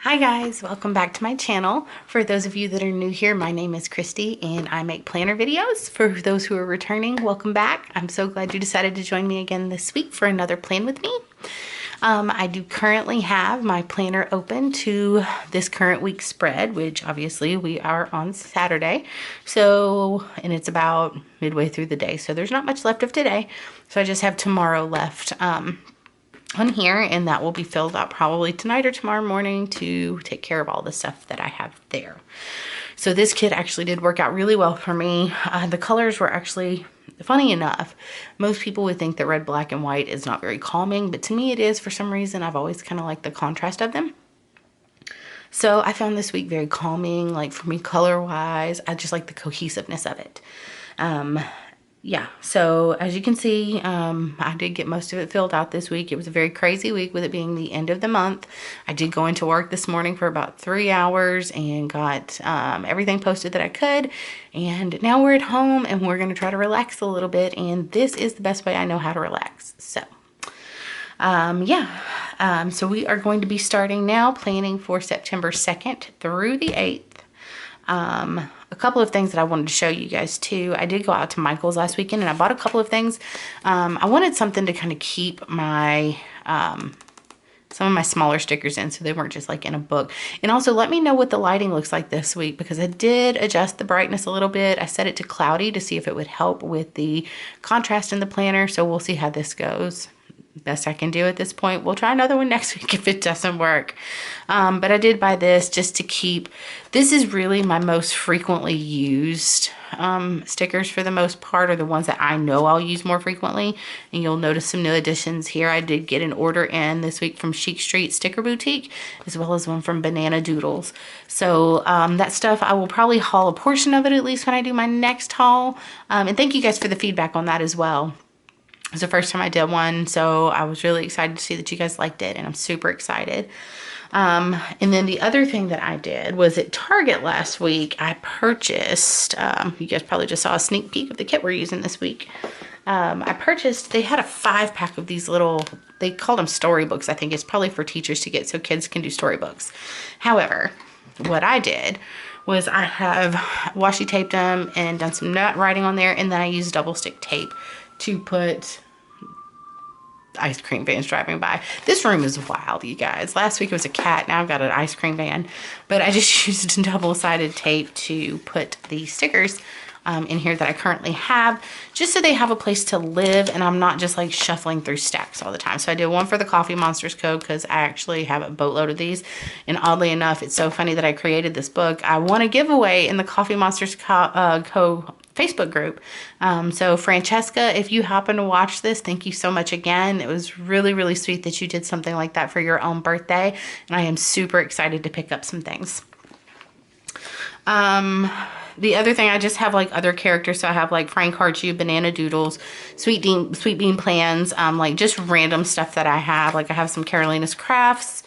Hi guys, welcome back to my channel. For those of you that are new here, my name is Kristie and I make planner videos. For those who are returning, welcome back. I'm so glad you decided to join me again this week for another plan with me. I do currently have my planner open to this current week's spread, which obviously we are on Saturday. And it's about midway through the day, so there's not much left of today. So I just have tomorrow left on here, and that will be filled out probably tonight or tomorrow morning to take care of all the stuff that I have there. So this kit actually did work out really well for me. The colors were actually, funny enough, most people would think that red, black, and white is not very calming, but to me it is for some reason. I've always kind of liked the contrast of them. So I found this week very calming, like for me color wise. I just like the cohesiveness of it. Yeah, so as you can see, I did get most of it filled out this week. It was a very crazy week with it being the end of the month. I did go into work this morning for about 3 hours and got everything posted that I could. And now we're at home and we're going to try to relax a little bit. And this is the best way I know how to relax. So, so we are going to be starting now planning for September 2nd through the 8th. A couple of things that I wanted to show you guys too. I did go out to Michael's last weekend and I bought a couple of things. I wanted something to kind of keep my some of my smaller stickers in so they weren't just like in a book. And also let me know what the lighting looks like this week, because I did adjust the brightness a little bit. I set it to cloudy to see if it would help with the contrast in the planner. So we'll see how this goes. Best I can do at this point. We'll try another one next week if it doesn't work. But I did buy this just to keep, this is really my most frequently used stickers for the most part, are the ones that I know I'll use more frequently. And you'll notice some new additions here. I did get an order in this week from Chic Street Sticker Boutique, as well as one from Banana Doodles. So that stuff, I will probably haul a portion of it at least when I do my next haul. And thank you guys for the feedback on that as well. It was the first time I did one, so I was really excited to see that you guys liked it, and I'm super excited. And then the other thing that I did was at Target last week, I purchased, you guys probably just saw a sneak peek of the kit we're using this week. I purchased, they had a 5-pack of these little, they called them storybooks. I think it's probably for teachers to get so kids can do storybooks. However, what I did was I have washi taped them and done some nut writing on there, and then I used double stick tape to put ice cream vans driving by. This room is wild, you guys. Last week it was a cat, now I've got an ice cream van. But I just used double-sided tape to put the stickers in here that I currently have, just so they have a place to live and I'm not just like shuffling through stacks all the time. So I did one for the Coffee Monsters code because I actually have a boatload of these. And oddly enough, it's so funny that I created this book. I won a giveaway in the Coffee Monsters code Facebook group. So Francesca, if you happen to watch this, thank you so much again. It was really, really sweet that you did something like that for your own birthday. And I am super excited to pick up some things. The other thing, I just have like other characters. So I have like Frank Harchu, Banana Doodles, Sweet Bean Plans, like just random stuff that I have. Like I have some Carolina's Crafts,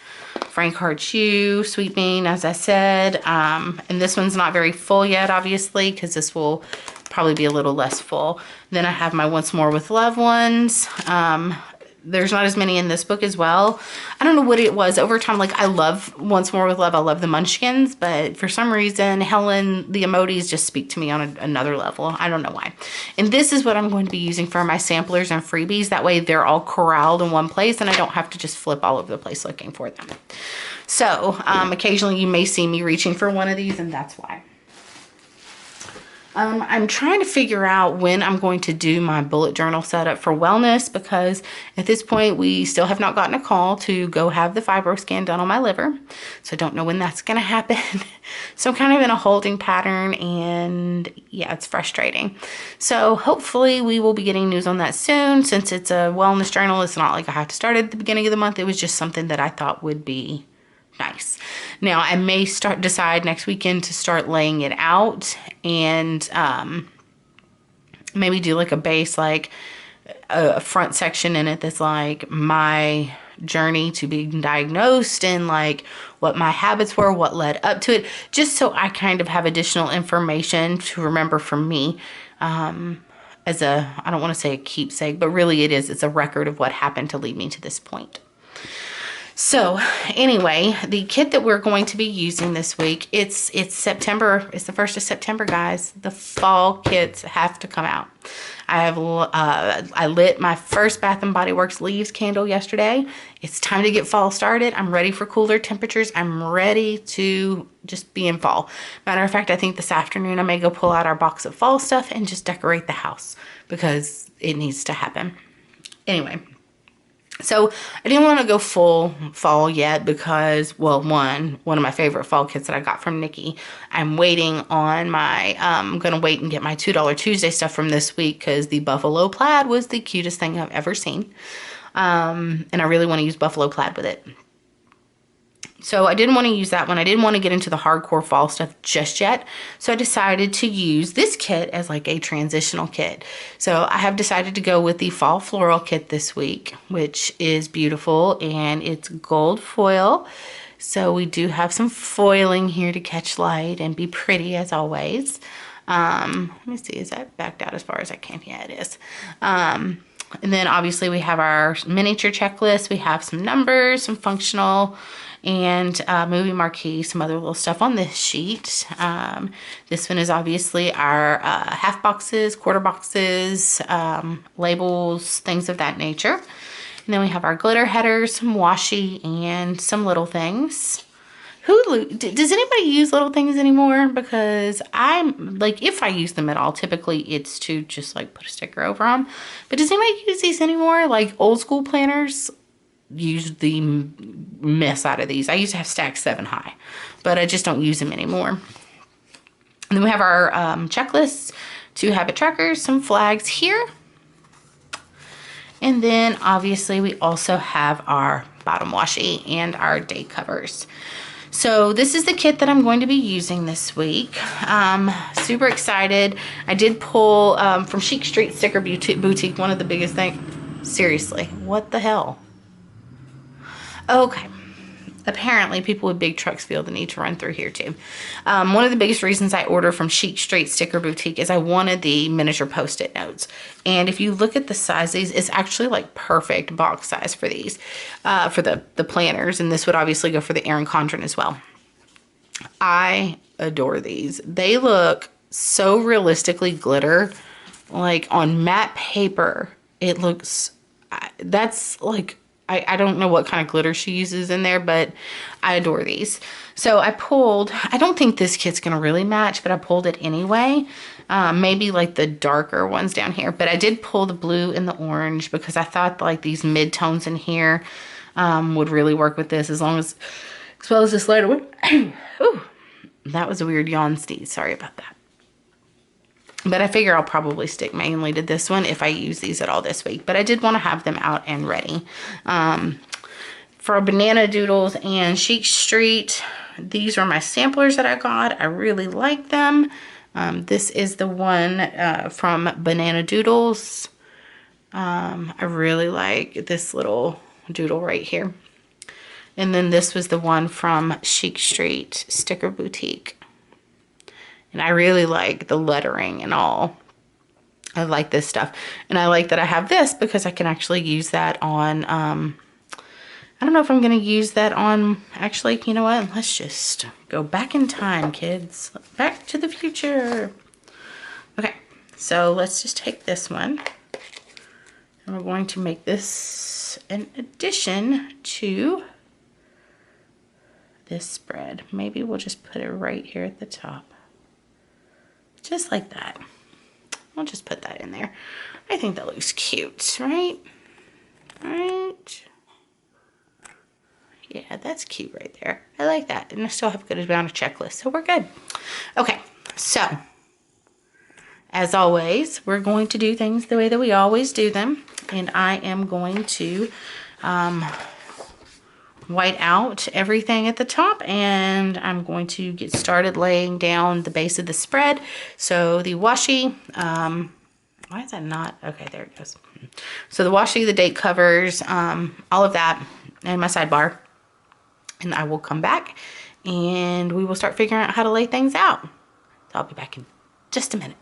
Frank Harchu, Sweet Bean, as I said. And this one's not very full yet, obviously, because this will probably be a little less full. Then I have my Once More with Loved Ones. There's not as many in this book as well. I don't know what it was over time. Like I love Once More with Love. I love the Munchkins, but for some reason, Helen, the emojis just speak to me on another level. I don't know why. And this is what I'm going to be using for my samplers and freebies. That way they're all corralled in one place and I don't have to just flip all over the place looking for them. So occasionally you may see me reaching for one of these, and that's why. I'm trying to figure out when I'm going to do my bullet journal setup for wellness, because at this point we still have not gotten a call to go have the fibro scan done on my liver. So I don't know when that's going to happen. So I'm kind of in a holding pattern, and yeah, it's frustrating. So hopefully we will be getting news on that soon. Since it's a wellness journal, it's not like I have to start at the beginning of the month. It was just something that I thought would be nice. Now I may decide next weekend to start laying it out and maybe do like a base, like a front section in it that's like my journey to being diagnosed and like what my habits were, what led up to it, just so I kind of have additional information to remember from me, as a, I don't want to say a keepsake, but really it's a record of what happened to lead me to this point. So anyway, the kit that we're going to be using this week, it's September. It's the 1st of September, guys. The fall kits have to come out. I lit my first Bath & Body Works leaves candle yesterday. It's time to get fall started. I'm ready for cooler temperatures. I'm ready to just be in fall. Matter of fact, I think this afternoon I may go pull out our box of fall stuff and just decorate the house because it needs to happen. Anyway. So I didn't want to go full fall yet because, well, one of my favorite fall kits that I got from Nikki. I'm waiting on my, I'm going to wait and get my $2 Tuesday stuff from this week because the buffalo plaid was the cutest thing I've ever seen. And I really want to use buffalo plaid with it. So I didn't want to use that one. I didn't want to get into the hardcore fall stuff just yet. So I decided to use this kit as like a transitional kit. So I have decided to go with the fall floral kit this week, which is beautiful and it's gold foil. So we do have some foiling here to catch light and be pretty as always. Let me see, is that backed out as far as I can? Yeah, it is. And then obviously we have our miniature checklist. We have some numbers, some functional and movie marquee, some other little stuff on this sheet. This one is obviously our half boxes, quarter boxes, labels, things of that nature. And then we have our glitter headers, some washi, and some little things. Does anybody use little things anymore? Because I'm like, if I use them at all, typically it's to just like put a sticker over them. But does anybody use these anymore? Like old school planners use the mess out of these. I used to have stacks 7 high, but I just don't use them anymore. And then we have our checklists, 2 habit trackers, some flags here. And then obviously we also have our bottom washi and our day covers. So this is the kit that I'm going to be using this week. Super excited. I did pull from Chic Street Sticker Boutique, one of the biggest things. Seriously, what the hell? Okay. Apparently people with big trucks feel the need to run through here too. One of the biggest reasons I order from Chic Street Sticker Boutique is I wanted the miniature post-it notes. And if you look at the size of these, it's actually like perfect box size for these, for the planners. And this would obviously go for the Erin Condren as well. I adore these. They look so realistically glitter, like on matte paper. It looks, that's like, I don't know what kind of glitter she uses in there, but I adore these. So I pulled, I don't think this kit's going to really match, but I pulled it anyway. Maybe like the darker ones down here, but I did pull the blue and the orange because I thought like these mid-tones in here would really work with this as well as this lighter one. Ooh, that was a weird yawn sneeze. Sorry about that. But I figure I'll probably stick mainly to this one if I use these at all this week. But I did want to have them out and ready. For Banana Doodles and Chic Street, these are my samplers that I got. I really like them. This is the one from Banana Doodles. I really like this little doodle right here. And then this was the one from Chic Street Sticker Boutique. And I really like the lettering and all. I like this stuff. And I like that I have this because I can actually use that on, I don't know if I'm going to use that on, actually, you know what? Let's just go back in time, kids. Back to the future. Okay, so let's just take this one. And we're going to make this an addition to this spread. Maybe we'll just put it right here at the top. Just like that. I'll just put that in there. I think that looks cute, right? Right. Yeah, that's cute right there. I like that. And I still have a good amount of checklist, so we're good. Okay, so as always, we're going to do things the way that we always do them. And I am going to white out everything at the top, and I'm going to get started laying down the base of the spread. So the washi, why is that not? Okay, there it goes. So the washi, the date covers, all of that, and my sidebar. And I will come back and we will start figuring out how to lay things out. So I'll be back in just a minute.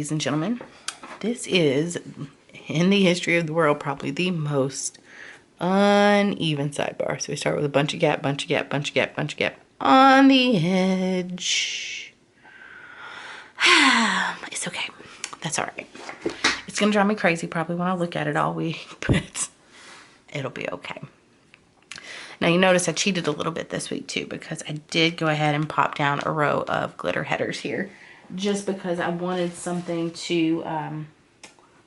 ladies and gentlemen, this is, in the history of the world, probably the most uneven sidebar. So we start with a bunch of gap, bunch of gap, bunch of gap, bunch of gap on the edge. It's okay. That's all right. It's going to drive me crazy probably when I look at it all week, but it'll be okay. Now you notice I cheated a little bit this week too, because I did go ahead and pop down a row of glitter headers here, just because I wanted something to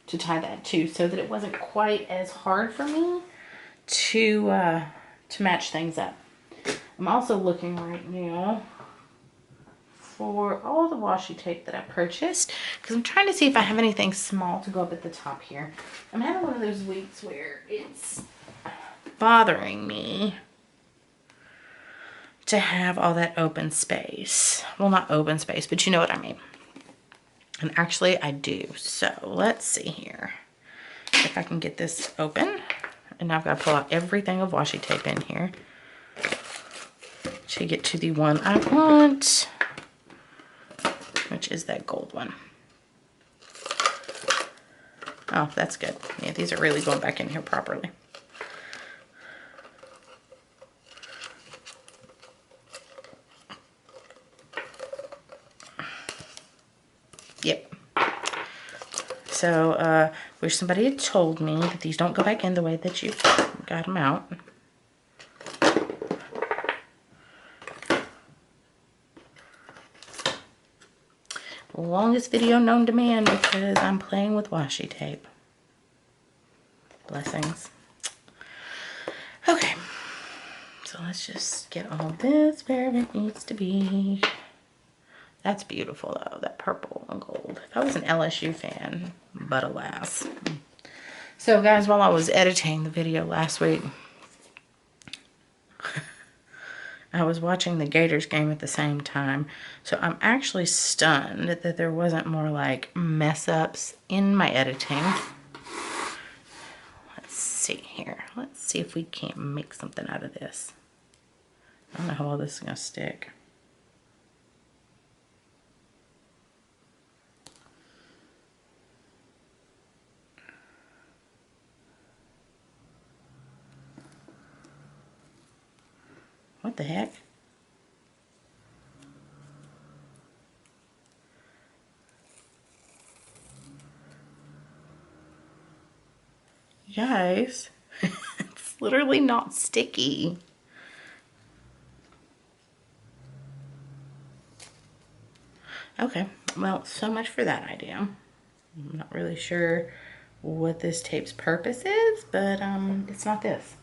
tie that to, so that it wasn't quite as hard for me to match things up. I'm also looking right now for all the washi tape that I purchased, because I'm trying to see if I have anything small to go up at the top here. I'm having one of those weeks where it's bothering me to have all that open space. Well, not open space, but you know what I mean. And actually I do. So let's see here if I can get this open. And now I've got to pull out everything of washi tape in here to get to the one I want, which is that gold one. Oh, that's good. Yeah, these are really going back in here properly. Yep. So, wish somebody had told me that these don't go back in the way that you've got them out. Longest video known to man, because I'm playing with washi tape. Blessings. Okay. So let's just get all this where it needs to be. That's beautiful though, that purple and gold. I was an LSU fan, but alas. So guys, while I was editing the video last week, I was watching the Gators game at the same time. So I'm actually stunned that there wasn't more like mess ups in my editing. Let's see here. Let's see if we can't make something out of this. I don't know how all this is gonna stick. What the heck? Guys, it's literally not sticky. Okay, well, so much for that idea. I'm not really sure what this tape's purpose is, but it's not this.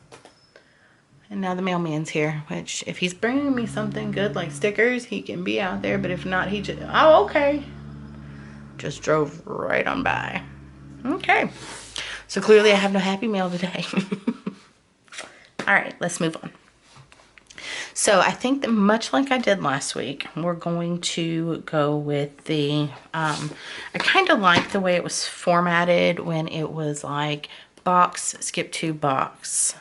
And now the mailman's here, which if he's bringing me something good like stickers, he can be out there, but if not, he just, oh, okay. Just drove right on by. Okay. So clearly I have no happy mail today. All right, let's move on. So I think that much like I did last week, we're going to go with the, I kind of like the way it was formatted when it was like box, skip to box,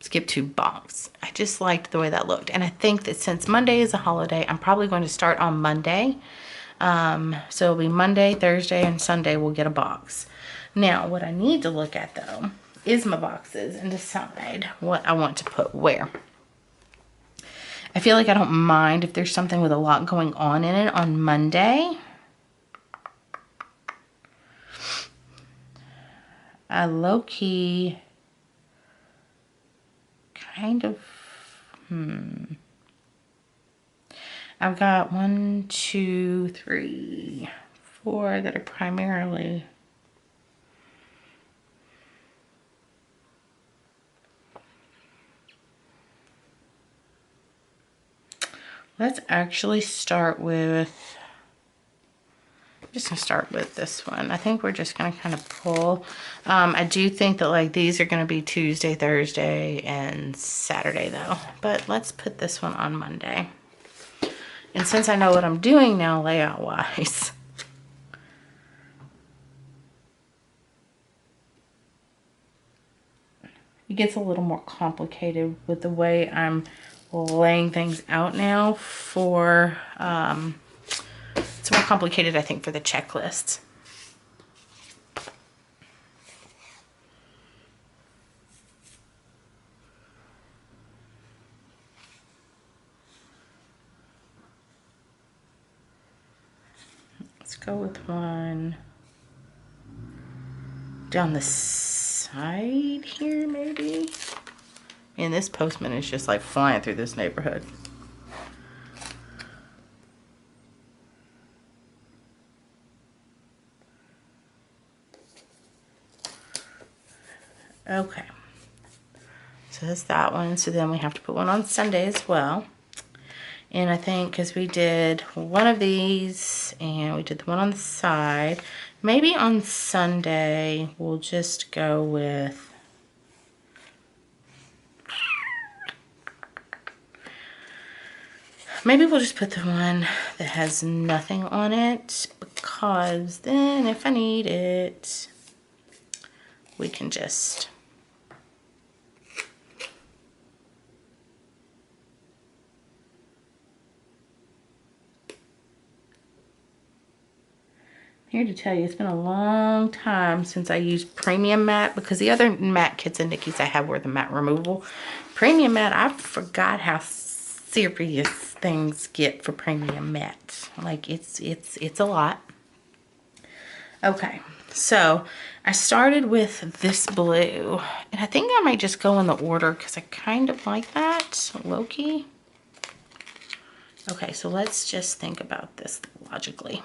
skip to box. I just liked the way that looked. And I think that since Monday is a holiday, I'm probably going to start on Monday. So it'll be Monday, Thursday, and Sunday we'll get a box. Now, what I need to look at though is my boxes and decide what I want to put where. I feel like I don't mind if there's something with a lot going on in it on Monday. I low-key kind of, I've got 1, 2, 3, 4 that are primarily let's actually start with, I'm just gonna start with this one. I think we're just gonna kind of pull. I do think that like these are gonna be Tuesday, Thursday, and Saturday though. But let's put this one on Monday. And since I know what I'm doing now layout wise, it gets a little more complicated with the way I'm laying things out now for It's more complicated, I think, for the checklists. Let's go with one down the side here, maybe. And this postman is just like flying through this neighborhood. Okay. So that's that one. So then we have to put one on Sunday as well. And I think because we did one of these and we did the one on the side, maybe on Sunday we'll just go with maybe we'll just put the one that has nothing on it, because then if I need it, we can just here to tell you, it's been a long time since I used premium matte, because the other matte kits and Nickies I have were the matte removable. Premium matte, I forgot how serious things get for premium matte. Like it's a lot. Okay, so I started with this blue, and I think I might just go in the order because I kind of like that, low-key. Okay, so let's just think about this logically.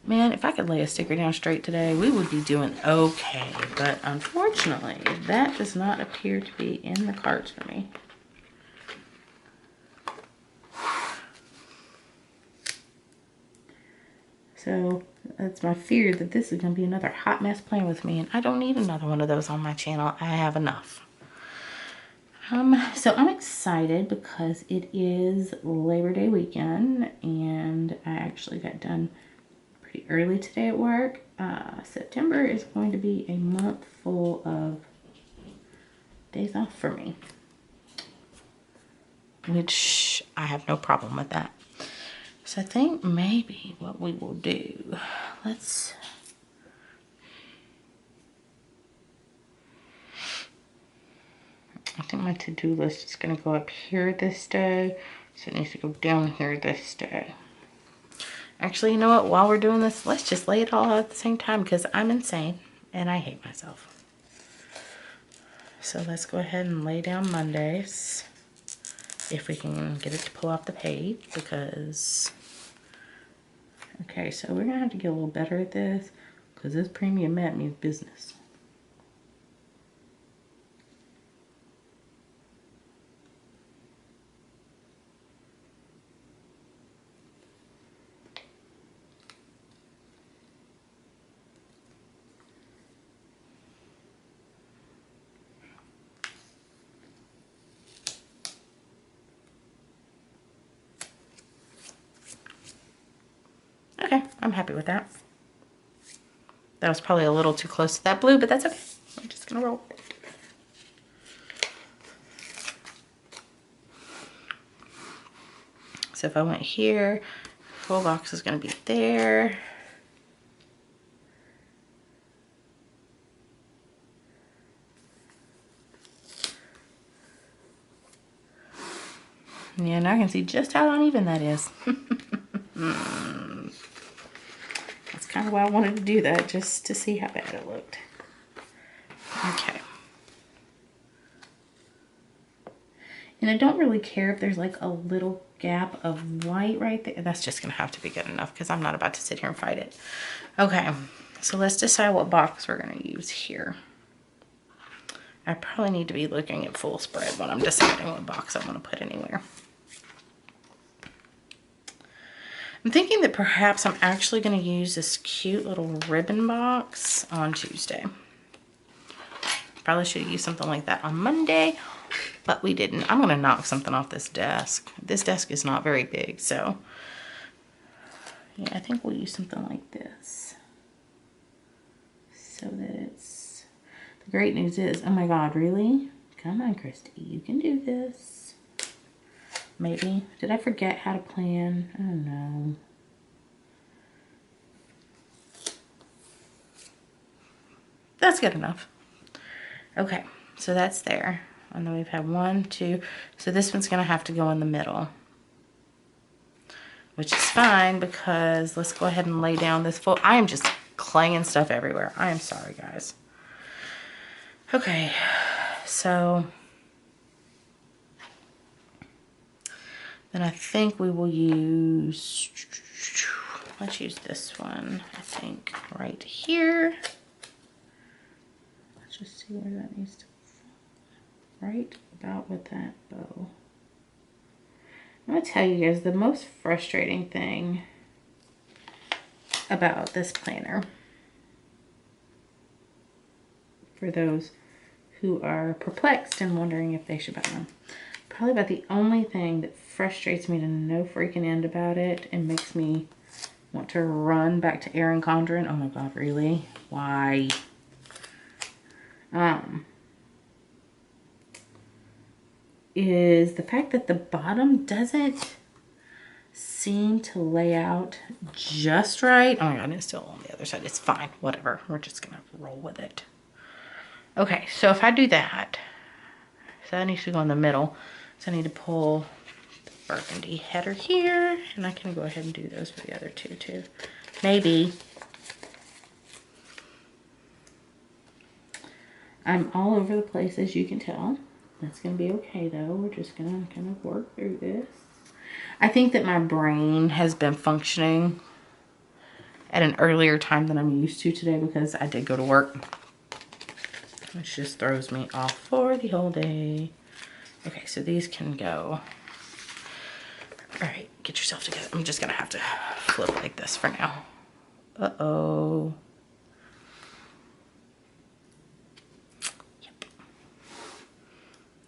Man, if I could lay a sticker down straight today, we would be doing okay. But unfortunately, that does not appear to be in the cards for me. So that's my fear, that this is going to be another hot mess playing with me. And I don't need another one of those on my channel. I have enough. So I'm excited because it is Labor Day weekend. And I actually got done early today at work. September is going to be a month full of days off for me, which I have no problem with that. So I think maybe what we will do, I think my to-do list is going to go up here this day, so it needs to go down here this day. Actually, you know what? While we're doing this, let's just lay it all out at the same time, because I'm insane and I hate myself. So let's go ahead and lay down Mondays, if we can get it to pull off the page, because... Okay, so we're going to have to get a little better at this, because this premium matte means business. Okay, I'm happy with that. That was probably a little too close to that blue, but that's okay. I'm just gonna roll. So if I went here, full box is gonna be there. Yeah, now I can see just how uneven that is. That's kind of why I wanted to do that, just to see how bad it looked. Okay. And I don't really care if there's like a little gap of white right there. That's just gonna have to be good enough, because I'm not about to sit here and fight it. Okay, so let's decide what box we're gonna use here. I probably need to be looking at full spread when I'm deciding what box I want to put anywhere. I'm thinking that perhaps I'm actually going to use this cute little ribbon box on Tuesday. Probably should have used something like that on Monday, but we didn't. I'm going to knock something off this desk. This desk is not very big, so yeah, I think we'll use something like this, so that it's... The great news is, oh my God, really? Come on, Kristie, you can do this. Maybe. Did I forget how to plan? I don't know. That's good enough. Okay, so that's there. And then we've had 1, 2. So this one's gonna have to go in the middle, which is fine because let's go ahead and lay down this full. I am just clanging stuff everywhere. I am sorry, guys. Okay, so then I think we will use, let's use this one, I think, right here. Let's just see where that needs to fall. Right about with that bow. I'm gonna tell you guys the most frustrating thing about this planner, for those who are perplexed and wondering if they should buy them, probably about the only thing that frustrates me to no freaking end about it and makes me want to run back to Erin Condren. Oh my God, really? Why? Is the fact that the bottom doesn't seem to lay out just right. Oh my God, it's still on the other side. It's fine, whatever. We're just gonna roll with it. Okay, so if I do that, so that needs to go in the middle. So I need to pull the burgundy header here, and I can go ahead and do those for the other two too. Maybe. I'm all over the place, as you can tell. That's gonna be okay though. We're just gonna kind of work through this. I think that my brain has been functioning at an earlier time than I'm used to today because I did go to work, which just throws me off for the whole day. Okay, so these can go. All right, get yourself together. I'm just gonna have to flip like this for now. Uh-oh. Yep.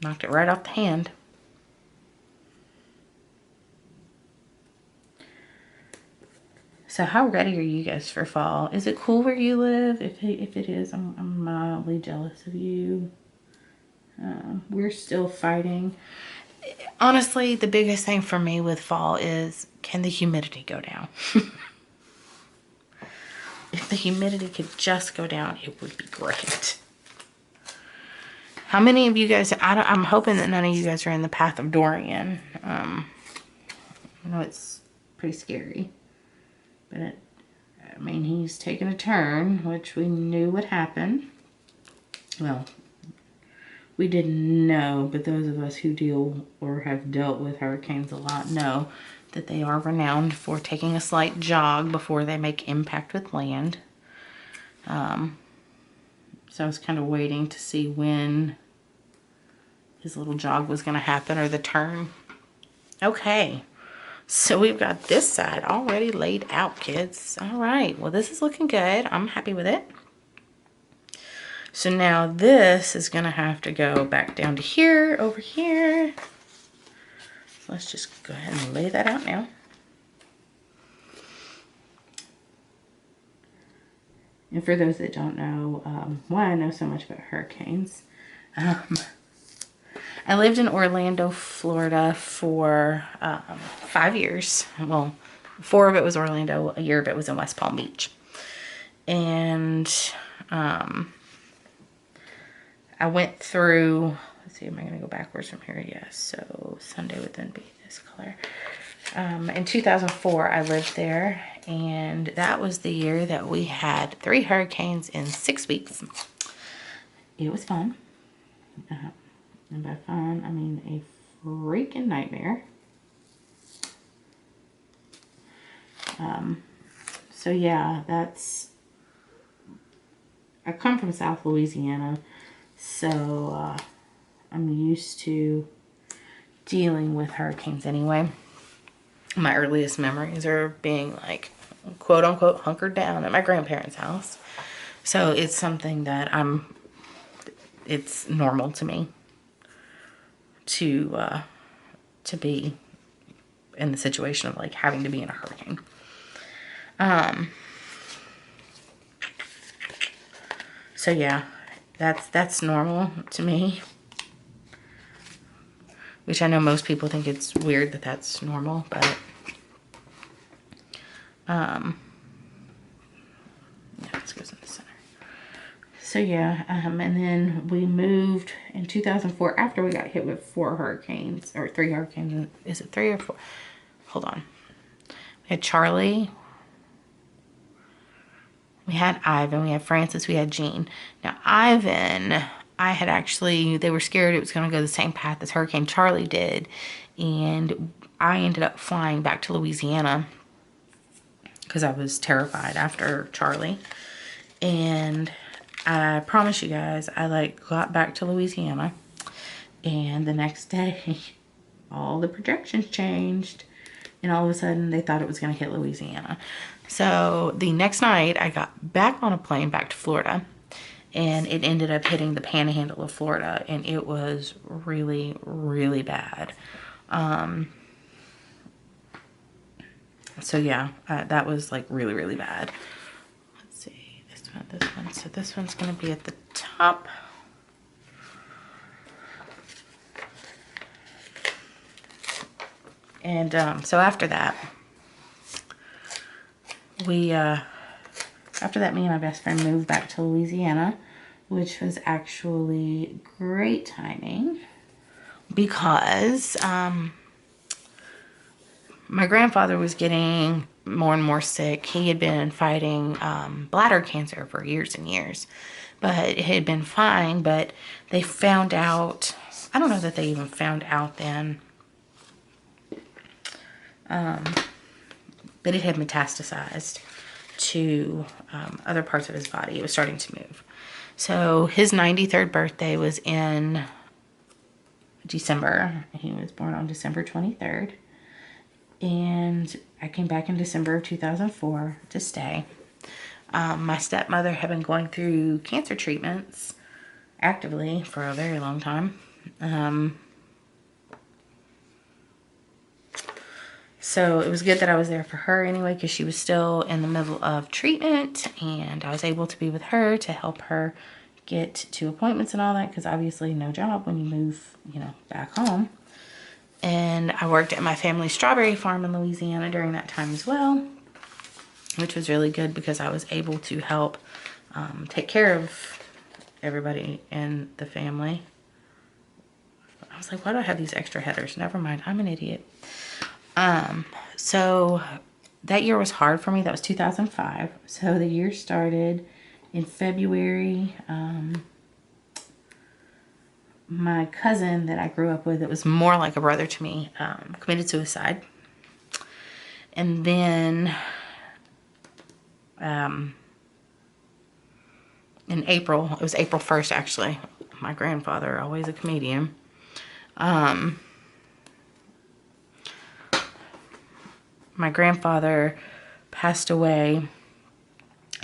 Knocked it right off the hand. So how ready are you guys for fall? Is it cool where you live? If it is, I'm mildly jealous of you. We're still fighting. Honestly, the biggest thing for me with fall is, can the humidity go down? If the humidity could just go down, it would be great. How many of you guys, I'm hoping that none of you guys are in the path of Dorian. I know it's pretty scary. But I mean, he's taken a turn, which we knew would happen. Well, we didn't know, but those of us who deal or have dealt with hurricanes a lot know that they are renowned for taking a slight jog before they make impact with land. So I was kind of waiting to see when his little jog was going to happen, or the turn. Okay. So we've got this side already laid out, kids. All right, well, this is looking good. I'm happy with it. So now this is gonna have to go back down to here, over here. Let's just go ahead and lay that out now. And for those that don't know why I know so much about hurricanes, I lived in Orlando, Florida for 5 years. Well, 4 of it was Orlando, a year of it was in West Palm Beach. And I went through, let's see, am I going to go backwards from here? Yes, so Sunday would then be this color. In 2004, I lived there, and that was the year that we had 3 hurricanes in 6 weeks. It was fun. And by fun, I mean a freaking nightmare. So yeah, I come from South Louisiana, so I'm used to dealing with hurricanes anyway. My earliest memories are being like, quote unquote, hunkered down at my grandparents' house. So it's something that it's normal to me to be in the situation of like having to be in a hurricane. So yeah, That's normal to me. Which I know most people think it's weird that that's normal, but yeah, this goes in the center. So yeah, and then we moved in 2004 after we got hit with 4 hurricanes, or 3 hurricanes. Is it 3 or 4? Hold on. We had Charlie. We had Ivan, we had Francis, we had Jean. Now, Ivan, they were scared it was going to go the same path as Hurricane Charlie did. And I ended up flying back to Louisiana because I was terrified after Charlie. And I promise you guys, I got back to Louisiana. And the next day, all the projections changed. And all of a sudden, they thought it was going to hit Louisiana. So the next night, I got back on a plane back to Florida, and it ended up hitting the panhandle of Florida, and it was really, really bad. So yeah, that was like really, really bad. Let's see, this one. So this one's going to be at the top. And so after that, me and my best friend moved back to Louisiana, which was actually great timing because my grandfather was getting more and more sick. He had been fighting bladder cancer for years and years, but it had been fine. But they found out, I don't know that they even found out then, but it had metastasized to other parts of his body. It was starting to move. So his 93rd birthday was in December. He was born on December 23rd. And I came back in December of 2004 to stay. My stepmother had been going through cancer treatments actively for a very long time. So it was good that I was there for her anyway, because she was still in the middle of treatment, and I was able to be with her to help her get to appointments and all that, because obviously no job when you move, back home. And I worked at my family's strawberry farm in Louisiana during that time as well, which was really good because I was able to help take care of everybody in the family. I was like, why do I have these extra headers? Never mind, I'm an idiot. So that year was hard for me. That was 2005. So the year started in February. My cousin that I grew up with, it was more like a brother to me, committed suicide. And then, in April, it was April 1st actually, my grandfather, always a comedian, my grandfather passed away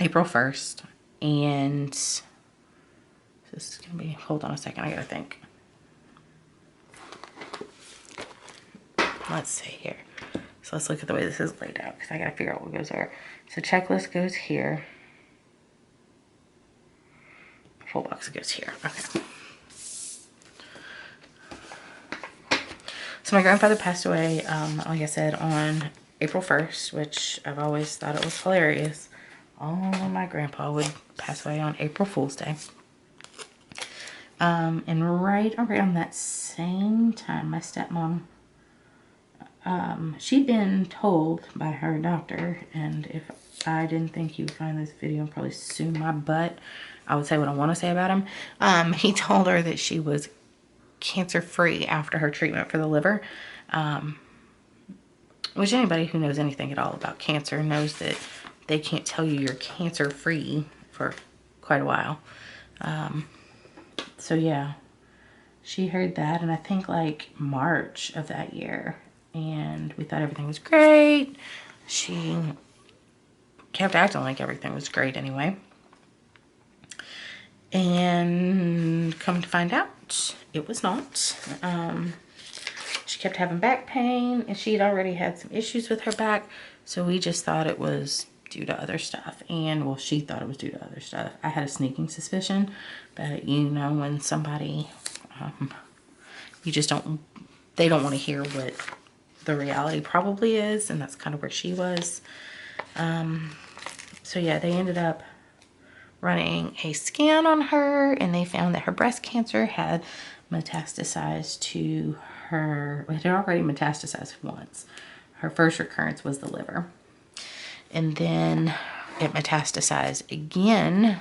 April 1st, and this is going to be, hold on a second, I got to think. Let's see here. So let's look at the way this is laid out, because I got to figure out what goes there. So checklist goes here. Full box goes here. Okay. So my grandfather passed away, like I said, on April 1st, which I've always thought it was hilarious. Oh, my grandpa would pass away on April Fool's Day. And right around that same time, my stepmom, she'd been told by her doctor, and if I didn't think he would find this video and probably sue my butt, I would say what I want to say about him. He told her that she was cancer-free after her treatment for the liver. Which anybody who knows anything at all about cancer knows that they can't tell you you're cancer-free for quite a while. So yeah, she heard that, and I think like March of that year, and we thought everything was great. She kept acting like everything was great anyway. And come to find out, it was not. She kept having back pain, and she had already had some issues with her back, so we just thought it was due to other stuff. And, well, she thought it was due to other stuff. I had a sneaking suspicion, but you know, when somebody, you just don't, they don't want to hear what the reality probably is, and that's kind of where she was. So yeah, they ended up running a scan on her, and they found that her breast cancer had metastasized to her, it had already metastasized once. Her first recurrence was the liver. And then it metastasized again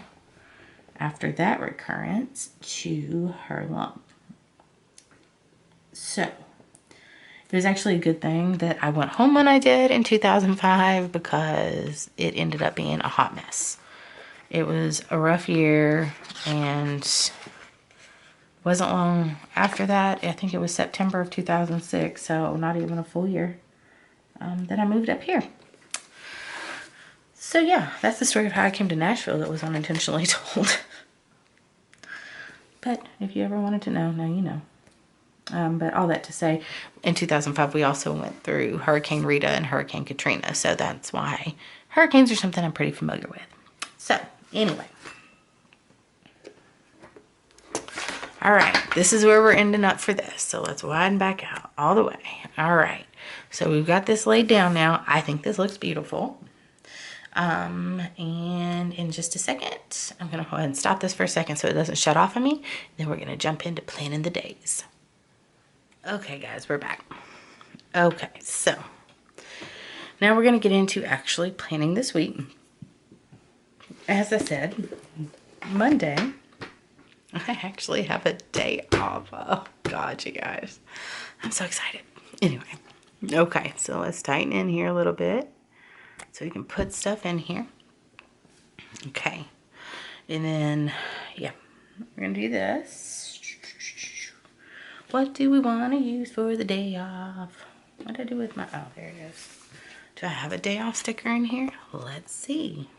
after that recurrence to her lung. So it was actually a good thing that I went home when I did in 2005, because it ended up being a hot mess. It was a rough year, and wasn't long after that, I think it was September of 2006, so not even a full year, that I moved up here. So yeah, that's the story of how I came to Nashville that was unintentionally told. But if you ever wanted to know, now you know. But all that to say, in 2005, we also went through Hurricane Rita and Hurricane Katrina. So that's why hurricanes are something I'm pretty familiar with. So anyway. All right, this is where we're ending up for this. So let's widen back out all the way. All right, so we've got this laid down now. I think this looks beautiful. And in just a second, I'm going to go ahead and stop this for a second so it doesn't shut off on me. Then we're going to jump into planning the days. Okay, guys, we're back. Okay, so now we're going to get into actually planning this week. As I said, Monday, I actually have a day off. Oh, God, you guys. I'm so excited. Anyway, okay, so let's tighten in here a little bit so we can put stuff in here. Okay, and then, yeah, we're going to do this. What do we want to use for the day off? What did I do with my, oh, there it is. Do I have a day off sticker in here? Let's see.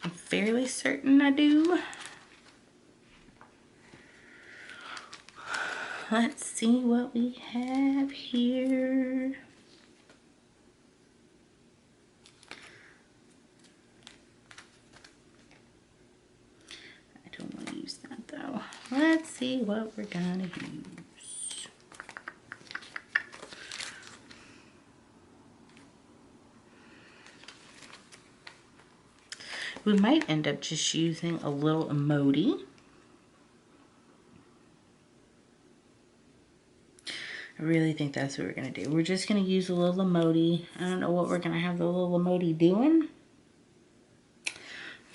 I'm fairly certain I do. Let's see what we have here. I don't want to use that though. Let's see what we're gonna use. We might end up just using a little emoji. I really think that's what we're going to do. We're just going to use a little emoji. I don't know what we're going to have the little emoji doing.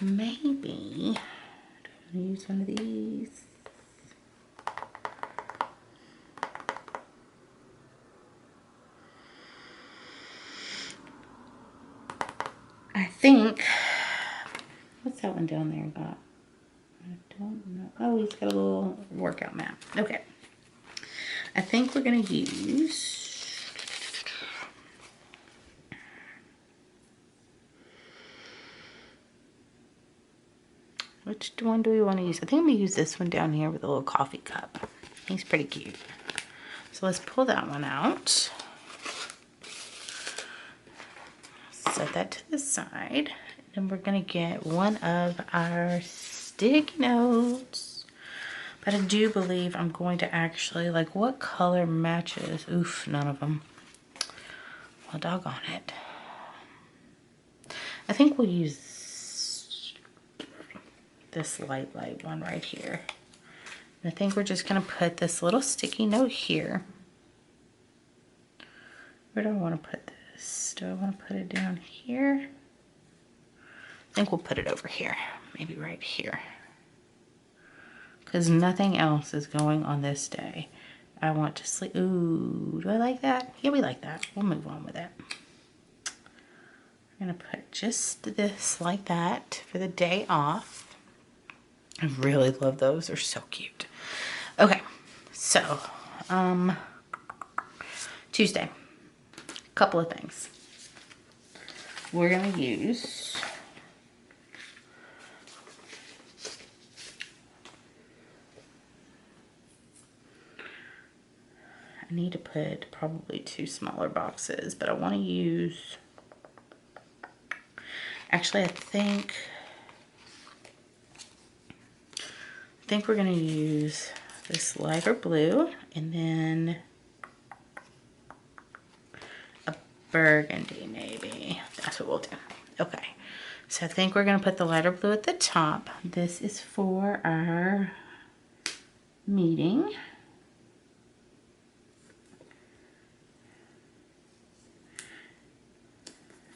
Maybe. Do I want to use one of these? I think. What's that one down there got? I don't know. Oh, he's got a little workout mat. Okay. I think we're going to use, which one do we want to use? I think I'm going to use this one down here with a little coffee cup. He's pretty cute. So let's pull that one out. Set that to the side. And we're going to get one of our sticky notes. But I do believe I'm going to actually, like, what color matches? Oof, none of them. Well, doggone it. I think we'll use this light one right here. And I think we're just going to put this little sticky note here. Where do I want to put this? Do I want to put it down here? I think we'll put it over here. Maybe right here. Because nothing else is going on this day. I want to sleep. Ooh, do I like that? Yeah, we like that. We'll move on with it. I'm going to put just this like that for the day off. I really love those. They're so cute. Okay, so Tuesday. A couple of things. We're going to use I need to put probably 2 smaller boxes, but I want to use Actually, I think we're gonna use this lighter blue and then a burgundy maybe. That's what we'll do. Okay, so I think we're gonna put the lighter blue at the top. This is for our meeting.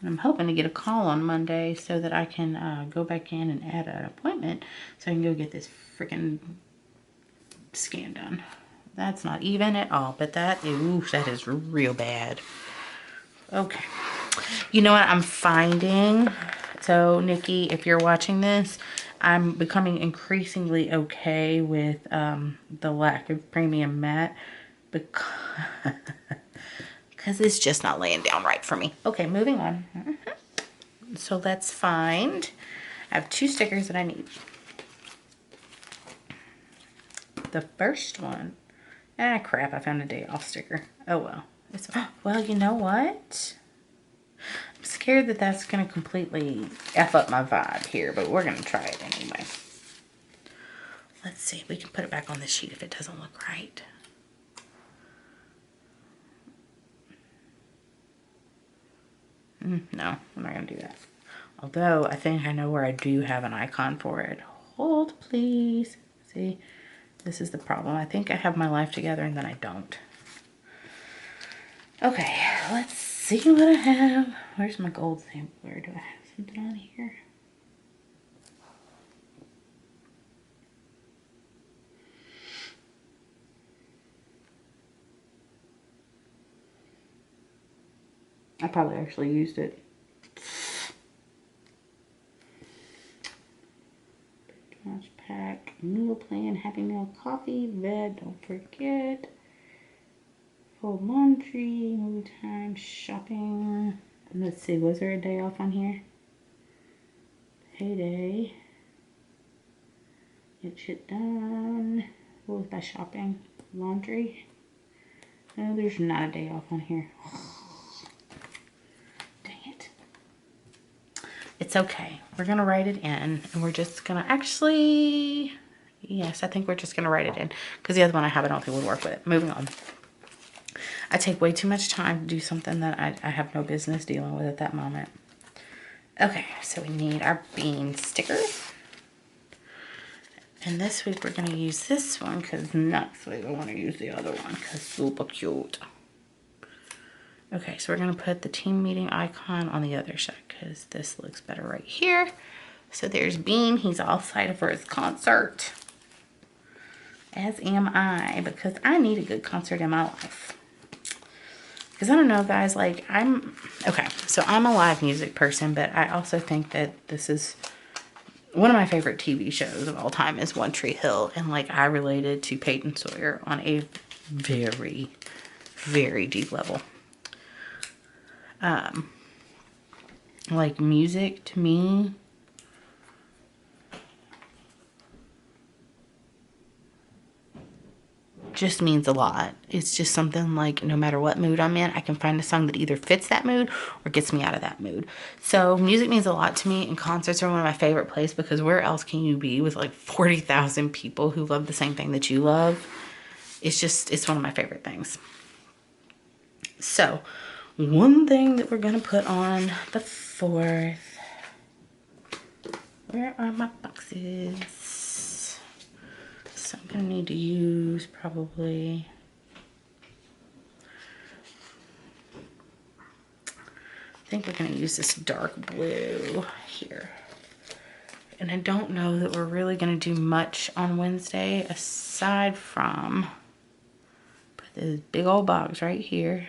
I'm hoping to get a call on Monday so that I can go back in and add an appointment so I can go get this freaking scan done. That's not even at all, but that is real bad. Okay. You know what I'm finding? So, Nikki, if you're watching this, I'm becoming increasingly okay with the lack of premium matte because it's just not laying down right for me. Okay, moving on. So let's find, I have 2 stickers that I need. The first one, crap, I found a day off sticker. Oh well. Well, you know what? I'm scared that that's going to completely F up my vibe here, but we're going to try it anyway. Let's see, we can put it back on the sheet if it doesn't look right. No, I'm not going to do that. Although, I think I know where I do have an icon for it. Hold, please. See, this is the problem. I think I have my life together and then I don't. Okay, let's see what I have. Where's my gold sampler? Do I have something on here? I probably actually used it. Lunch pack, meal plan, Happy Meal coffee, red, don't forget. Fold laundry, movie time, shopping. Let's see, was there a day off on here? Payday. Get shit done. What was my shopping? Laundry. No, there's not a day off on here. It's okay. We're going to write it in and we're just going to actually, yes, I think we're just going to write it in because the other one I have, I don't think would work with it. Moving on. I take way too much time to do something that I have no business dealing with at that moment. Okay, so we need our bean sticker. And this week we're going to use this one because next week I want to use the other one because super cute. Okay, so we're going to put the team meeting icon on the other side because this looks better right here. So there's Bean. He's all excited for his concert. As am I, because I need a good concert in my life. Because I don't know, guys, like okay, so I'm a live music person, but I also think that this is one of my favorite TV shows of all time is One Tree Hill. And like I related to Peyton Sawyer on a very, very deep level. Like music to me just means a lot. It's just something like no matter what mood I'm in, I can find a song that either fits that mood or gets me out of that mood. So music means a lot to me, and concerts are one of my favorite places because where else can you be with like 40,000 people who love the same thing that you love? It's one of my favorite things. So one thing that we're going to put on the 4th. Where are my boxes? So I'm going to need to use probably... I think we're going to use this dark blue here. And I don't know that we're really going to do much on Wednesday aside from put this big old box right here.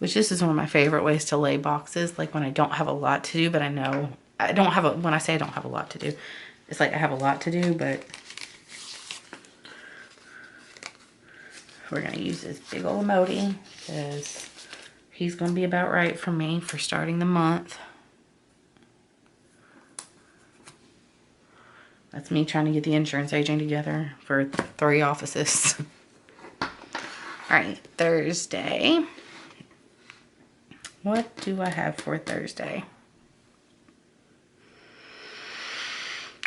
Which this is one of my favorite ways to lay boxes, like when I don't have a lot to do, but I know I don't have when I say I don't have a lot to do, it's like I have a lot to do, but we're going to use this big old emoji because he's going to be about right for me for starting the month. That's me trying to get the insurance agent together for 3 offices. All right, Thursday. What do I have for Thursday?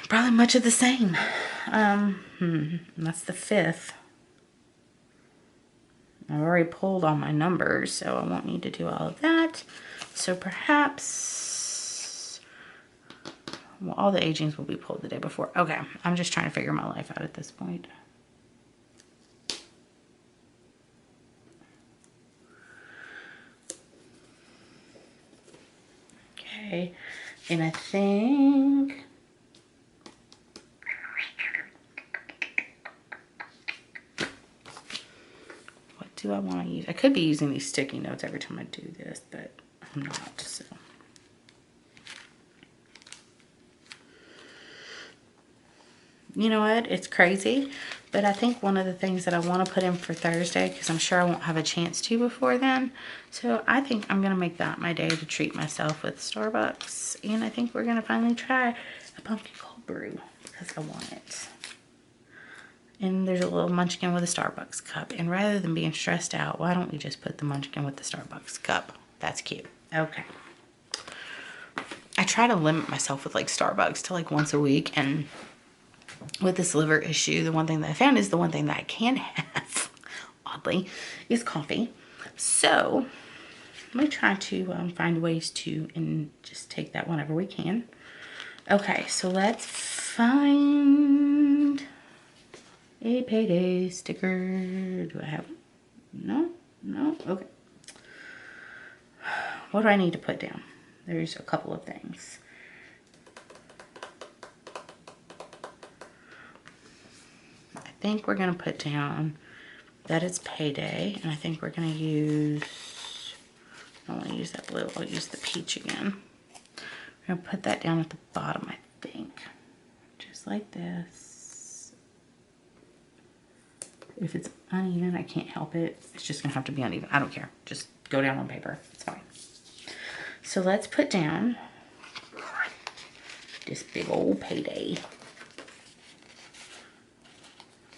Probably much of the same. That's the 5th. I've already pulled all my numbers, so I won't need to do all of that. So perhaps, well, all the agings will be pulled the day before. Okay, I'm just trying to figure my life out at this point. Okay, and I think... what do I want to use? I could be using these sticky notes every time I do this, but I'm not, so... You know what? It's crazy, but I think one of the things that I want to put in for Thursday, because I'm sure I won't have a chance to before then, so I think I'm going to make that my day to treat myself with Starbucks, and I think we're going to finally try a pumpkin cold brew, because I want it. And there's a little munchkin with a Starbucks cup, and rather than being stressed out, why don't we just put the munchkin with the Starbucks cup? That's cute. Okay. I try to limit myself with like Starbucks to like once a week, and with this liver issue, the one thing that I found is the one thing that I can have, oddly, is coffee. So I'm going to try to find ways to and just take that whenever we can. Okay, so let's find a payday sticker. Do I have? No? No? Okay. What do I need to put down? There's a couple of things. I think we're going to put down that it's payday, and I think we're going to use, I don't want to use that blue, I'll use the peach again. We're going to put that down at the bottom, I think, just like this. If it's uneven, I can't help it. It's just going to have to be uneven. I don't care. Just go down on paper. It's fine. So let's put down this big old payday.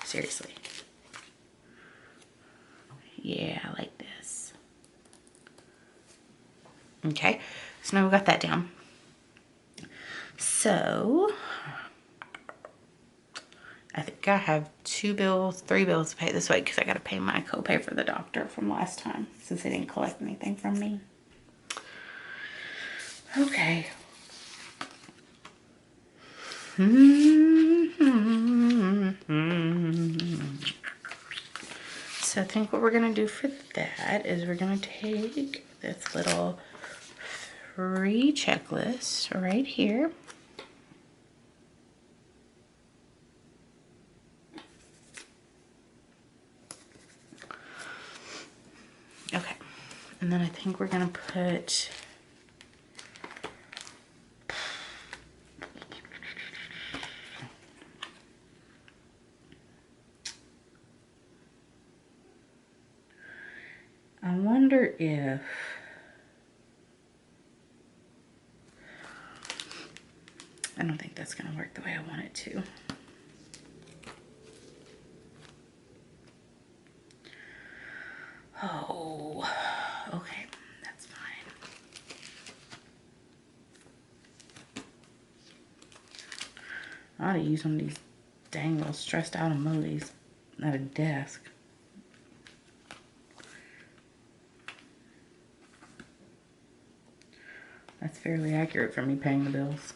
Seriously. Yeah, I like this. Okay, so now we got that down. So, I think I have 3 bills to pay this week because I got to pay my copay for the doctor from last time since they didn't collect anything from me. Okay. So I think what we're going to do for that is we're going to take this little free checklist right here. Okay. And then I think we're going to put I wonder if I don't think that's going to work the way I want it to. Oh, okay, that's fine. I ought to use one of these dang little stressed out emojis at a desk. That's fairly accurate for me paying the bills.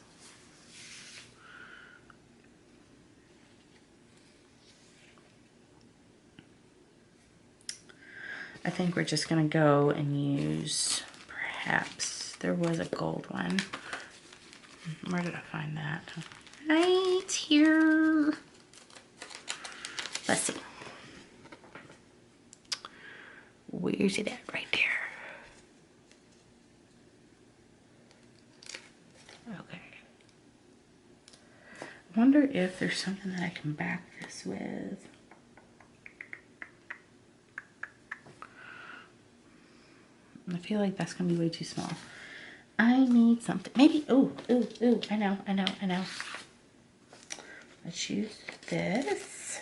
I think we're just gonna go and use, perhaps, there was a gold one. Where did I find that? Right here. Let's see. Where's it at? Right there. Okay. I wonder if there's something that I can back this with. I feel like that's gonna be way too small. I need something. Maybe, ooh, I know. Let's use this.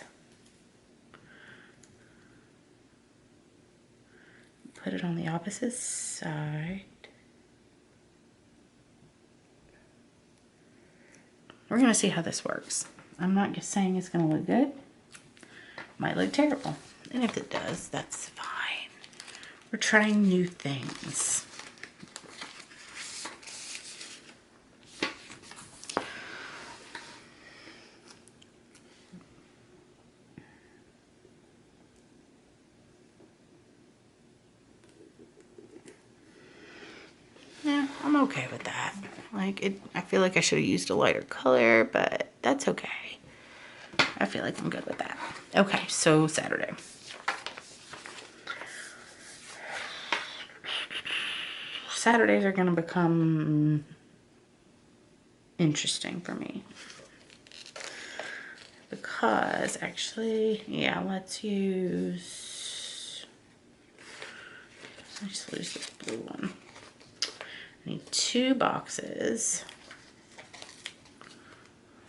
Put it on the opposite side. we're going to see how this works. I'm not just saying it's going to look good. Might look terrible. And if it does, that's fine. We're trying new things. Yeah, I'm okay with that. Like, I feel like I should have used a lighter color, but that's okay. I feel like I'm good with that. Okay, so Saturday. Saturdays are going to become interesting for me. Because, actually, yeah, let's just lose this blue one. I need 2 boxes.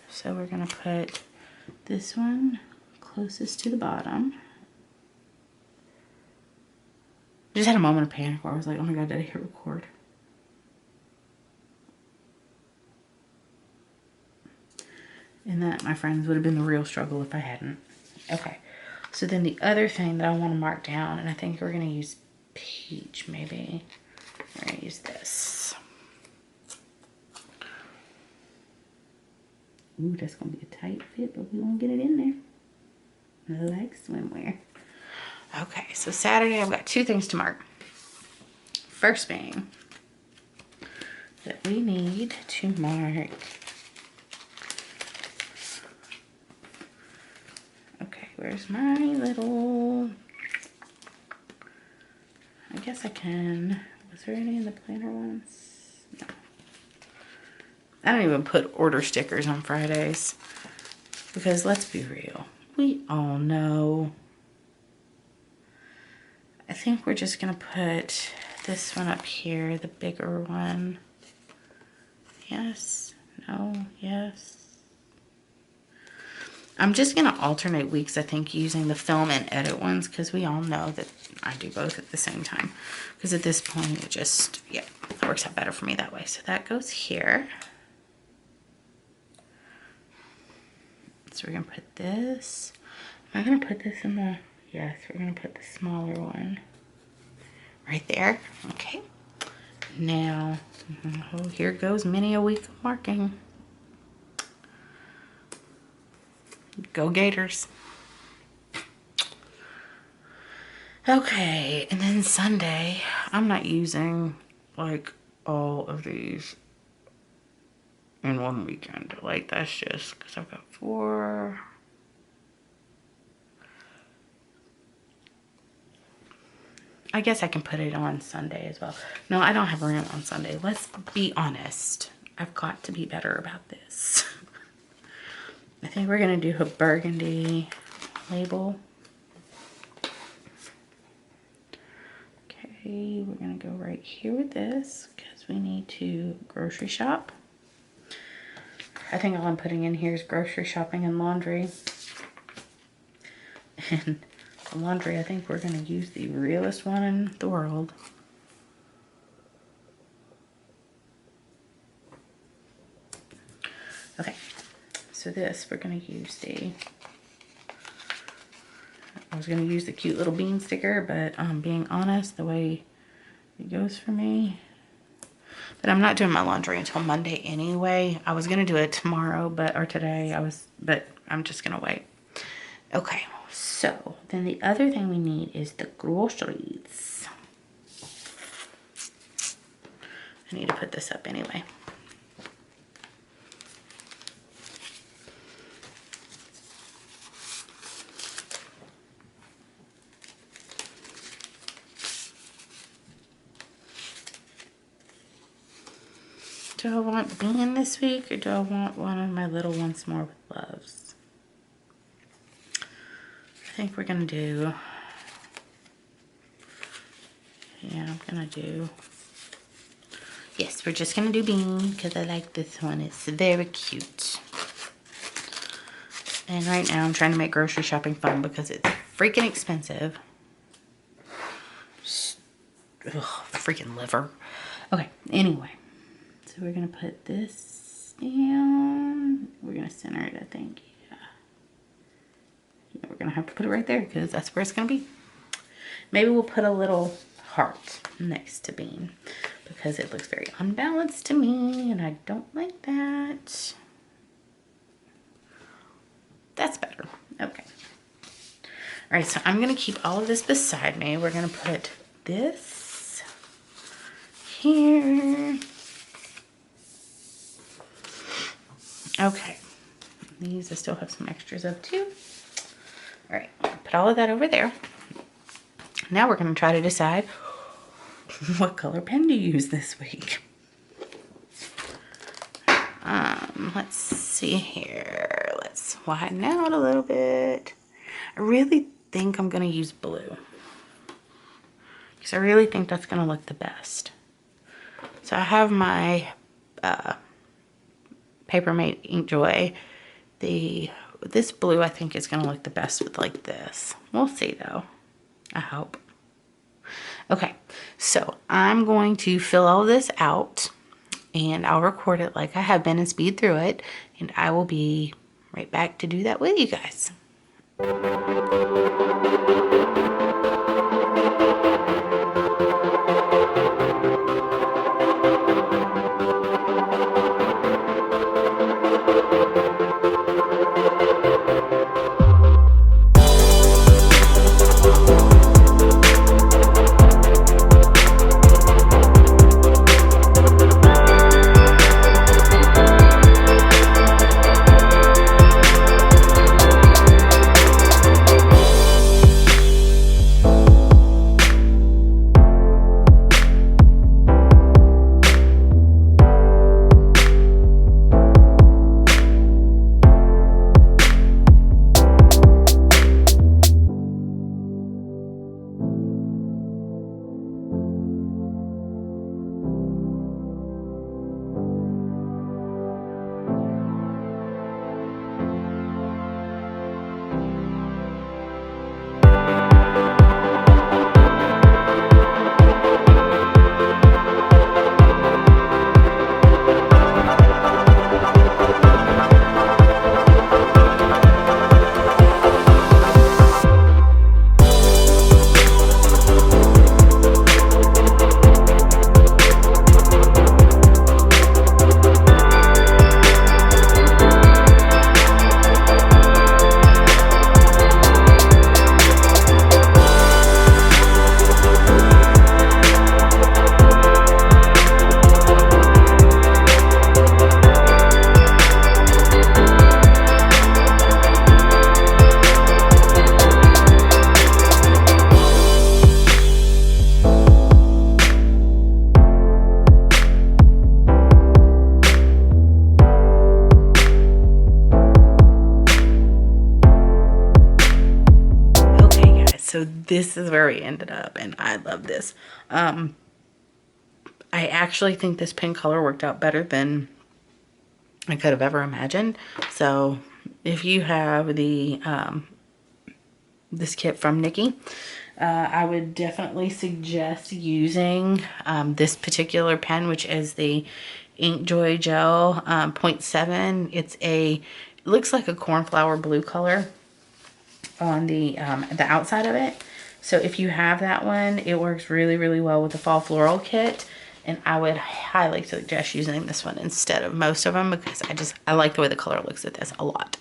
So we're going to put this one closest to the bottom. I just had a moment of panic where I was like, oh my god, did I hit record? And that, my friends, would have been the real struggle if I hadn't. Okay, so then the other thing that I want to mark down, and I think we're going to use peach maybe. We're going to use this. Ooh, that's going to be a tight fit, but we won't get it in there. Like swimwear. Okay, so Saturday I've got 2 things to mark. First being that we need to mark. Okay, where's my little... I guess I can... Was there any in the planner ones? No. I don't even put order stickers on Fridays. Because let's be real. We all know. I think we're just going to put this one up here, the bigger one. Yes. No. Yes. I'm just going to alternate weeks, I think, using the film and edit ones, because we all know that I do both at the same time. Because at this point, it just, yeah, it works out better for me that way. So that goes here. So we're going to put this. Am I going to put this in the, yes, we're going to put the smaller one right there. Okay. Now, oh, here goes many a week of marking. Go Gators. Okay, and then Sunday, I'm not using like all of these in one weekend. Like, that's just because I've got 4. I guess I can put it on Sunday as well. No, I don't have room on Sunday. Let's be honest. I've got to be better about this. I think we're going to do a burgundy label. Okay, we're going to go right here with this because we need to grocery shop. I think all I'm putting in here is grocery shopping and laundry. And the laundry, I think we're going to use the realest one in the world. Okay, so this, we're going to use the, I was going to use the cute little bean sticker, but being honest, the way it goes for me. But I'm not doing my laundry until Monday anyway. I was going to do it tomorrow, or today, but I'm just going to wait. Okay, so then the other thing we need is the groceries. I need to put this up anyway. Do I want Bean this week, or do I want one of my little ones more with loves? I think we're gonna do, yeah, I'm gonna do, yes, we're just gonna do Bean because I like this one. It's very cute. And right now I'm trying to make grocery shopping fun because it's freaking expensive. Ugh, freaking liver. Okay, anyway. So we're going to put this And we're going to center it, I think. Yeah, we're going to have to put it right there because that's where it's going to be. Maybe we'll put a little heart next to Bean because it looks very unbalanced to me and I don't like that. That's better. Okay. All right, so I'm going to keep all of this beside me. We're going to put this here. Okay. These I still have some extras of too. All right, put all of that over there. Now we're going to try to decide what color pen to use this week. Let's see here. Let's widen out a little bit. I really think I'm going to use blue because I really think that's going to look the best. So I have my Papermate Inkjoy. This blue I think is going to look the best with like this. We'll see though. I hope. Okay, so I'm going to fill all this out and I'll record it like I have been and speed through it, and I will be right back to do that with you guys. So this is where we ended up, and I love this. I actually think this pen color worked out better than I could have ever imagined. So if you have the this kit from Nikki, I would definitely suggest using this particular pen, which is the Inkjoy Gel 0.7. It looks like a cornflower blue color on the outside of it. So if you have that one, it works really, really well with the fall floral kit. And I would highly suggest using this one instead of most of them because I like the way the color looks with this a lot.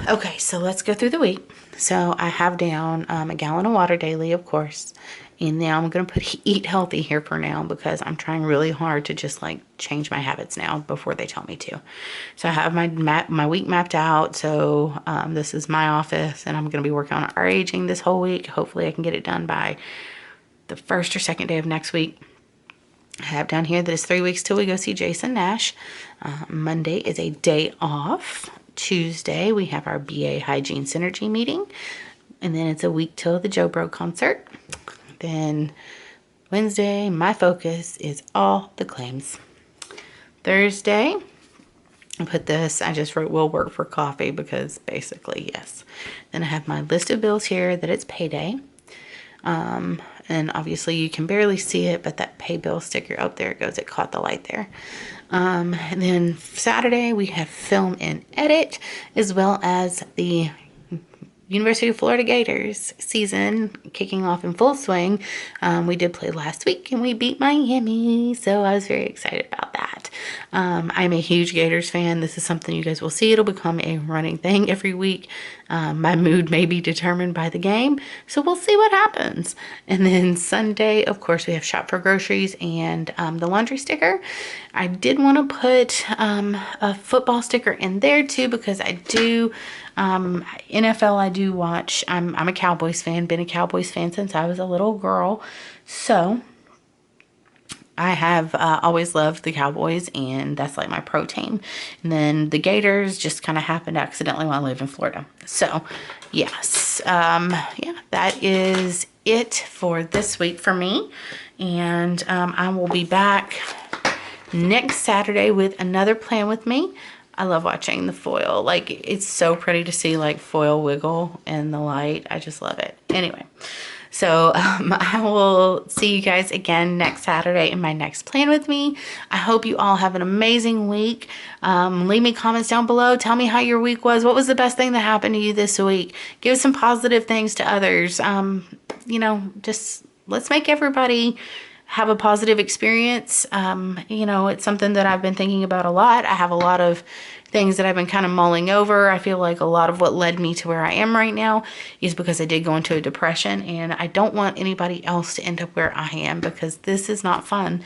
Okay, so let's go through the week. So I have down a gallon of water daily, of course. And now I'm going to put eat healthy here for now because I'm trying really hard to just like change my habits now before they tell me to. So I have my week mapped out. So this is my office and I'm going to be working on our aging this whole week. Hopefully I can get it done by the first or second day of next week. I have down here that it's 3 weeks till we go see Jason Nash. Monday is a day off. Tuesday we have our BA Hygiene Synergy meeting. And then it's a week till the Joe Bro concert. Then Wednesday, my focus is all the claims. Thursday, I put this, I just wrote will work for coffee because basically, yes. Then I have my list of bills here that it's payday. And obviously you can barely see it, but that pay bill sticker, oh, there it goes. It caught the light there. And then Saturday we have film and edit, as well as the University of Florida Gators season kicking off in full swing. We did play last week and we beat Miami, so I was very excited about that. I'm a huge Gators fan. This is something you guys will see. It'll become a running thing every week. My mood may be determined by the game, so we'll see what happens. And then Sunday, of course, we have shop for groceries and the laundry sticker. I did want to put a football sticker in there too, because I do NFL I do watch. I'm a Cowboys fan, been a Cowboys fan since I was a little girl, so I have always loved the Cowboys, and that's like my pro team. And then the Gators just kind of happened accidentally while I live in Florida. So yes, yeah, that is it for this week for me. And I will be back next Saturday with another plan with me. I love watching the foil. Like, it's so pretty to see like foil wiggle in the light. I just love it. Anyway, so I will see you guys again next Saturday in my next plan with me. I hope you all have an amazing week. Leave me comments down below. Tell me how your week was. What was the best thing that happened to you this week? Give some positive things to others. You know, just let's make everybody have a positive experience. You know, it's something that I've been thinking about a lot. I have a lot of things that I've been kind of mulling over. I feel like a lot of what led me to where I am right now is because I did go into a depression, and I don't want anybody else to end up where I am, because this is not fun.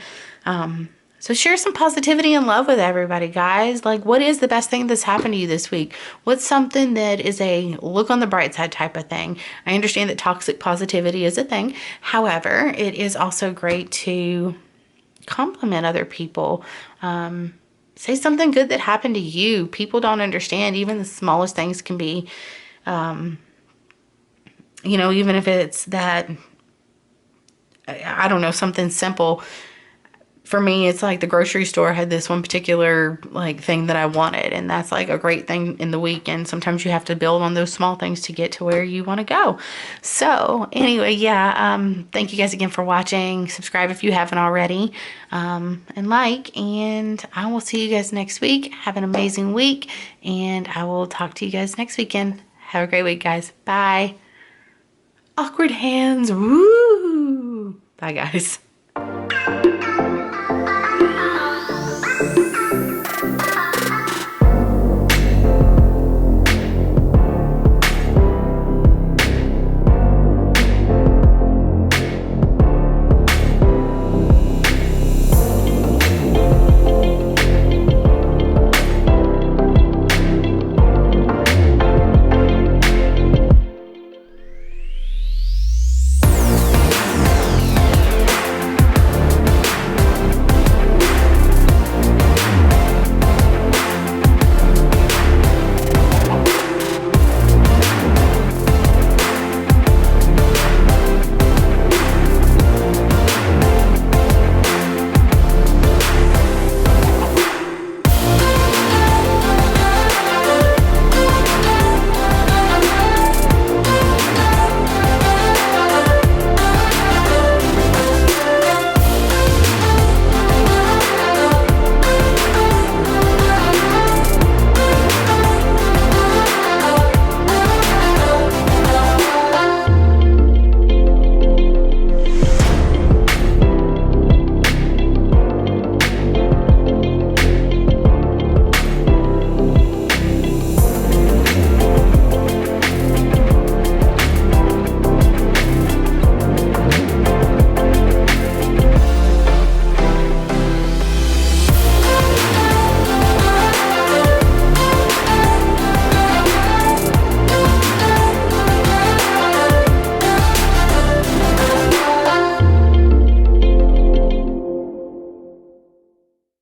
So share some positivity and love with everybody, guys. Like, what is the best thing that's happened to you this week? What's something that is a look on the bright side type of thing? I understand that toxic positivity is a thing. However, it is also great to compliment other people. Say something good that happened to you. People don't understand. Even the smallest things can be, you know, even if it's that, I don't know, something simple. For me, it's like the grocery store had this one particular like thing that I wanted, and that's like a great thing in the week. And sometimes you have to build on those small things to get to where you want to go. So anyway, yeah, thank you guys again for watching. Subscribe if you haven't already, and like, and I will see you guys next week. Have an amazing week, and I will talk to you guys next weekend. Have a great week, guys. Bye. Awkward hands. Woo. Bye, guys.